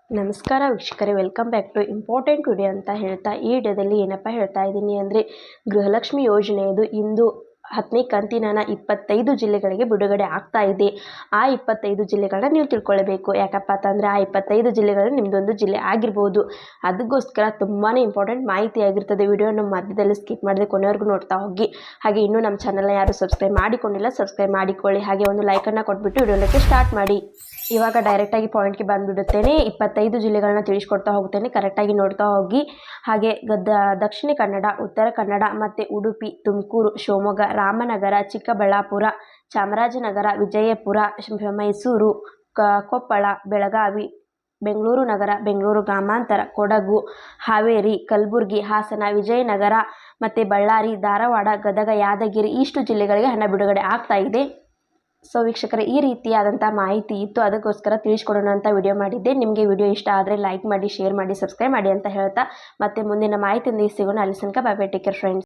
ನಮಸ್ಕಾರ ವೀಕ್ಷಕರೇ, welcome back to important video ಅಂತ ಹೇಳ್ತಾ ಈ ವಿಡಿಯೋದಲ್ಲಿ ಏನಪ್ಪ ಹೇಳ್ತಾ ಇದ್ದೀನಿ ಅಂದರೆ, ಗೃಹಲಕ್ಷ್ಮಿ ಯೋಜನೆಯದು ಇಂದು 10ನೇ ಕಂತಿನ 25 ಜಿಲ್ಲೆಗಳಿಗೆ ಬಿಡುಗಡೆ ಆಗ್ತಾ ಇದೆ. ಆ 25 ಜಿಲ್ಲೆಗಳನ್ನ ನೀವು ತಿಳ್ಕೊಳ್ಬೇಕು. ಯಾಕಪ್ಪ ಅಂತಂದರೆ ಆ 25 ಜಿಲ್ಲೆಗಳಲ್ಲಿ ನಿಮ್ಮದೊಂದು ಜಿಲ್ಲೆ ಆಗಿರ್ಬೋದು. ಅದಕ್ಕೋಸ್ಕರ ತುಂಬಾ ಇಂಪಾರ್ಟೆಂಟ್ ಮಾಹಿತಿ ಆಗಿರ್ತದೆ. ವಿಡಿಯೋನ ಮಧ್ಯದಲ್ಲಿ ಸ್ಕಿಪ್ ಮಾಡದೆ ಕೊನೆವರೆಗೂ ನೋಡ್ತಾ ಹೋಗಿ. ಹಾಗೆ ಇನ್ನೂ ನಮ್ಮ ಚಾನಲ್ನ ಯಾರು ಸಬ್ಸ್ಕ್ರೈಬ್ ಮಾಡಿಕೊಂಡಿಲ್ಲ, ಸಬ್ಸ್ಕ್ರೈಬ್ ಮಾಡಿಕೊಳ್ಳಿ. ಹಾಗೆ ಒಂದು ಲೈಕನ್ನು ಕೊಟ್ಬಿಟ್ಟು ವಿಡಿಯೋಕ್ಕೆ ಸ್ಟಾರ್ಟ್ ಮಾಡಿ. ಇವಾಗ ಡೈರೆಕ್ಟಾಗಿ ಪಾಯಿಂಟ್ಗೆ ಬಂದುಬಿಡುತ್ತೇನೆ. 25 ಜಿಲ್ಲೆಗಳನ್ನ ತಿಳಿಸ್ಕೊಡ್ತಾ ಹೋಗ್ತೇನೆ, ಕರೆಕ್ಟಾಗಿ ನೋಡ್ತಾ ಹೋಗಿ. ಹಾಗೆ ದಕ್ಷಿಣ ಕನ್ನಡ, ಉತ್ತರ ಕನ್ನಡ ಮತ್ತು ಉಡುಪಿ, ತುಮಕೂರು, ಶಿವಮೊಗ್ಗ, ರಾಮನಗರ, ಚಿಕ್ಕಬಳ್ಳಾಪುರ, ಚಾಮರಾಜನಗರ, ವಿಜಯಪುರ, ಮೈಸೂರು, ಕೊಪ್ಪಳ, ಬೆಳಗಾವಿ, ಬೆಂಗಳೂರು ನಗರ, ಬೆಂಗಳೂರು ಗ್ರಾಮಾಂತರ, ಕೊಡಗು, ಹಾವೇರಿ, ಕಲಬುರಗಿ, ಹಾಸನ, ವಿಜಯನಗರ ಮತ್ತು ಬಳ್ಳಾರಿ, ಧಾರವಾಡ, ಗದಗ, ಯಾದಗಿರಿ ಇಷ್ಟು ಜಿಲ್ಲೆಗಳಿಗೆ ಹಣ ಬಿಡುಗಡೆ ಆಗ್ತಾ ಇದೆ. ಸೊ ವೀಕ್ಷಕರೇ, ಈ ರೀತಿಯಾದಂಥ ಮಾಹಿತಿ ಇತ್ತು, ಅದಕ್ಕೋಸ್ಕರ ತಿಳಿಸ್ಕೊಡೋಣ ಅಂತ ವಿಡಿಯೋ ಮಾಡಿದ್ದೆ. ನಿಮಗೆ ವಿಡಿಯೋ ಇಷ್ಟ ಆದರೆ ಲೈಕ್ ಮಾಡಿ, ಶೇರ್ ಮಾಡಿ, ಸಬ್ಸ್ಕ್ರೈಬ್ ಮಾಡಿ ಅಂತ ಹೇಳ್ತಾ ಮತ್ತೆ ಮುಂದಿನ ಮಾಹಿತಿಯೊಂದಿಗೆ ಸಿಗೋಣ. ಅಲ್ಲಿ ತನಕ bye bye, take care friends.